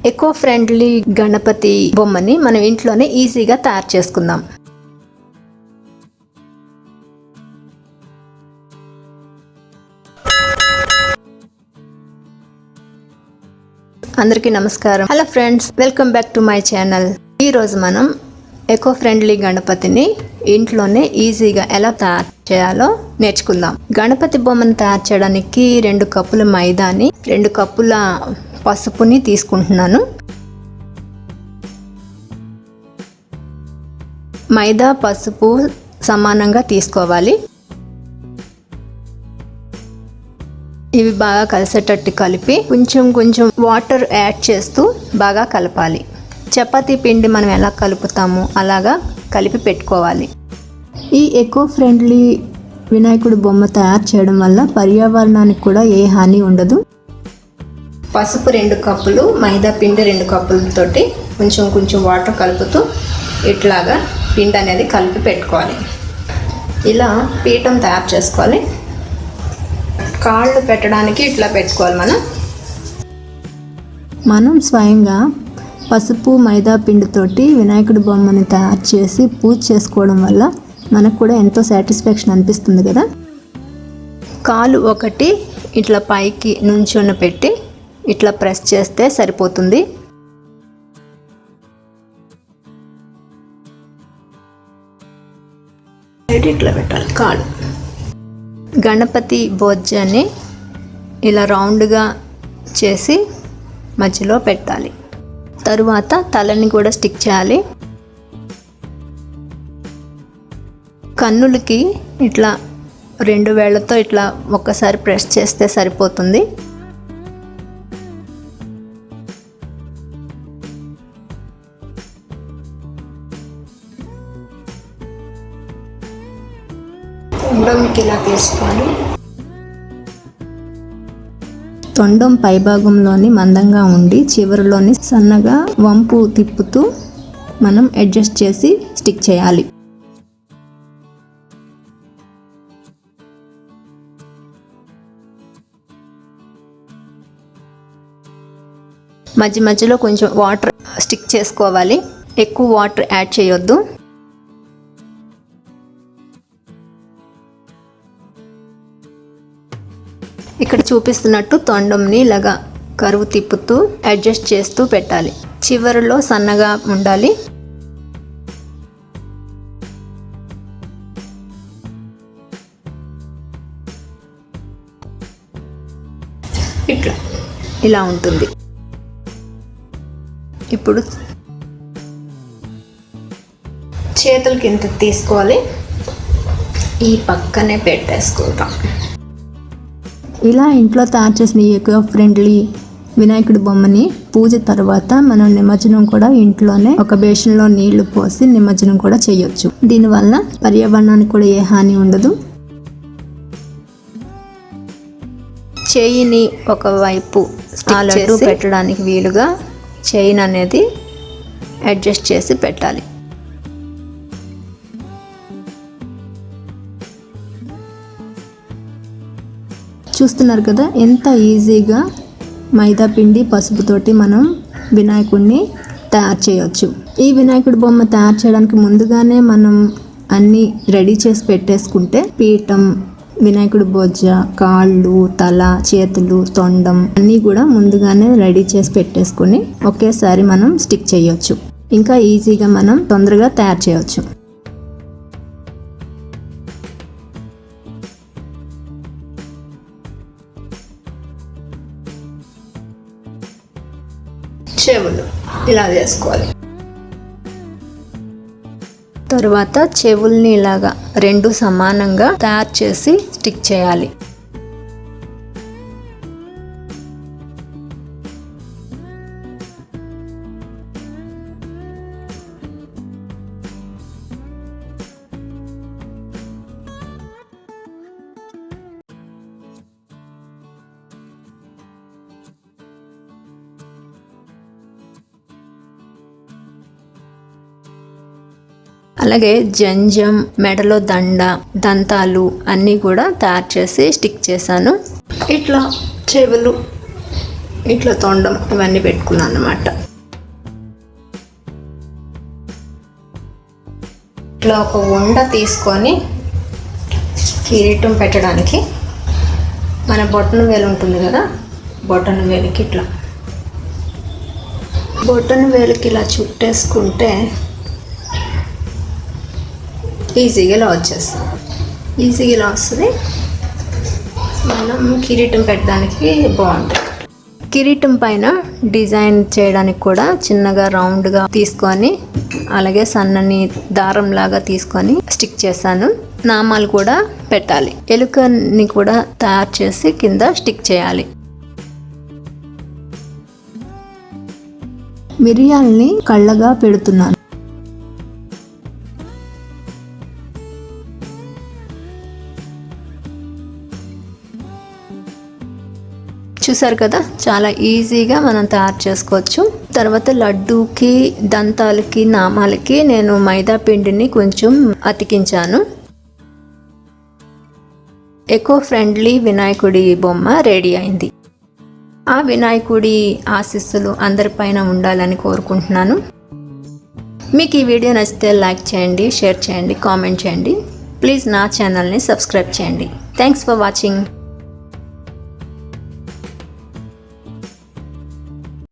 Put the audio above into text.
Eco friendly Ganapati బొమ్మని మనం ఇంట్లోనే ఈజీగా తయారు చేసుకుందాం. అందరికీ నమస్కారం. Hello friends, welcome back to my channel. ఈరోజు మనం ఎకో ఫ్రెండ్లీ గణపతిని ఇంట్లోనే ఈజీగా ఎలా తయారు చేయాలో నేర్చుకుందాం. గణపతి బొమ్మను తయారు చేయడానికి 2 కప్పుల మైదాని, 2 కప్పుల పసుపుని తీసుకుంటున్నాను. మైదా పసుపు సమానంగా తీసుకోవాలి. ఇవి బాగా కలిసేటట్టు కలిపి కొంచెం వాటర్ యాడ్ చేస్తూ బాగా కలపాలి. చపాతీ పిండి మనం ఎలా కలుపుతామో అలాగా కలిపి పెట్టుకోవాలి. ఈ ఎకో ఫ్రెండ్లీ వినాయకుడి బొమ్మ తయారు చేయడం వల్ల పర్యావరణానికి కూడా ఏ హాని ఉండదు. పసుపు 2 కప్పులు, మైదా పిండి 2 కప్పులతోటి కొంచెం వాటర్ కలుపుతూ ఇట్లాగా పిండి అనేది కలిపి పెట్టుకోవాలి. ఇలా పీఠం తయారు చేసుకోవాలి. కాళ్ళు పెట్టడానికి ఇట్లా పెట్టుకోవాలి. మనం స్వయంగా పసుపు మైదా పిండితోటి వినాయకుడి బొమ్మని తయారు చేసి పూజ చేసుకోవడం వల్ల మనకు కూడా ఎంతో సాటిస్ఫాక్షన్ అనిపిస్తుంది కదా. కాలు ఒకటి ఇట్లా పైకి నుంచొని పెట్టి ఇట్లా ప్రెస్ చేస్తే సరిపోతుంది. ఇట్లా పెట్టాలి కాలు. గణపతి బొజ్జని ఇలా రౌండ్గా చేసి మధ్యలో పెట్టాలి. తరువాత తలని కూడా స్టిక్ చేయాలి. కన్నులకి ఇట్లా 2 వేళ్ళతో ఇట్లా ఒక్కసారి ప్రెస్ చేస్తే సరిపోతుంది. తొండంకి ఇలా తీసుకోవాలి. తొండం పైభాగంలోని మందంగా ఉండి చివరిలోని సన్నగా వంపు తిప్పుతూ మనం అడ్జస్ట్ చేసి స్టిక్ చేయాలి. మధ్యలో కొంచెం వాటర్ స్టిక్ చేసుకోవాలి. ఎక్కువ వాటర్ యాడ్ చేయొద్దు. ఇక్కడ చూపిస్తున్నట్టు తొండంని ఇలాగా కరువు తిప్పుతూ అడ్జస్ట్ చేస్తూ పెట్టాలి. చివరిలో సన్నగా ఉండాలి. ఇట్లా ఇలా ఉంటుంది. ఇప్పుడు చేతుల కింద తీసుకోవాలి. ఈ పక్కనే పెట్టేసుకుంటాం. ఇలా ఇంట్లో తయారు చేసిన ఎకో ఫ్రెండ్లీ వినాయకుడి బొమ్మని పూజ తర్వాత మనం నిమజ్జనం కూడా ఇంట్లోనే ఒక బేషన్లో నీళ్లు పోసి నిమజ్జనం కూడా చేయొచ్చు. దీనివల్ల పర్యావరణానికి కూడా ఏ హాని ఉండదు. చేయిని ఒకవైపు లడ్డు పెట్టడానికి వీలుగా చైన్ అనేది అడ్జస్ట్ చేసి పెట్టాలి. చూస్తున్నారు కదా ఎంత ఈజీగా మైదా పిండి పసుపుతోటి మనం వినాయకుడిని తయారు చేయొచ్చు. ఈ వినాయకుడి బొమ్మ తయారు చేయడానికి ముందుగానే మనం అన్నీ రెడీ చేసి పెట్టేసుకుంటే పీఠం, వినాయకుడి బొజ్జ, కాళ్ళు, తల, చేతులు, తొండం అన్నీ కూడా ముందుగానే రెడీ చేసి పెట్టేసుకుని ఒకేసారి మనం స్టిక్ చేయొచ్చు. ఇంకా ఈజీగా మనం తొందరగా తయారు చేయొచ్చు. చెవులు ఇలా చేసుకోవాలి. తరువాత చెవుల్ని ఇలాగా 2 సమానంగా తయారు చేసి స్టిక్ చేయాలి. అలాగే జంజం, మెడలో దండ, దంతాలు అన్నీ కూడా తయారు చేసి స్టిక్ చేశాను. ఇట్లా చెవులు ఇట్లా తొండం ఇవన్నీ పెట్టుకున్నాను అన్నమాట. ఇట్లా ఒక ఉండ తీసుకొని కిరీటం పెట్టడానికి మన బొట్టన వేలు ఉంటుంది కదా, బొట్టన వేలుకి ఇట్లా బొట్టన వేలుకి ఇలా చుట్టేసుకుంటే ఈజీగా ఇలా వచ్చేస్తుంది. ఈజీగా ఇలా వస్తుంది. మనం కిరీటం పెట్టడానికి బాగుంటుంది. కిరీటం పైన డిజైన్ చేయడానికి కూడా చిన్నగా రౌండ్గా తీసుకొని అలాగే సన్నని దారం లాగా తీసుకొని స్టిక్ చేశాను. నామాలు కూడా పెట్టాలి. ఎలుకని కూడా తయారు చేసి కింద స్టిక్ చేయాలి. మిరియాల్ని కళ్ళగా పెడుతున్నాను. చూసారు కదా, చాలా ఈజీగా మనం తయారు చేసుకోవచ్చు. తర్వాత లడ్డూకి, దంతాలకి, నామాలకి నేను మైదా పిండిని కొంచెం అతికించాను. ఎకో ఫ్రెండ్లీ వినాయకుడి బొమ్మ రెడీ అయింది. ఆ వినాయకుడి ఆశీస్సులు అందరిపైన ఉండాలని కోరుకుంటున్నాను. మీకు ఈ వీడియో నచ్చితే లైక్ చేయండి, షేర్ చేయండి, కామెంట్ చేయండి. ప్లీజ్ నా ఛానల్ని సబ్స్క్రైబ్ చేయండి. Thanks for watching.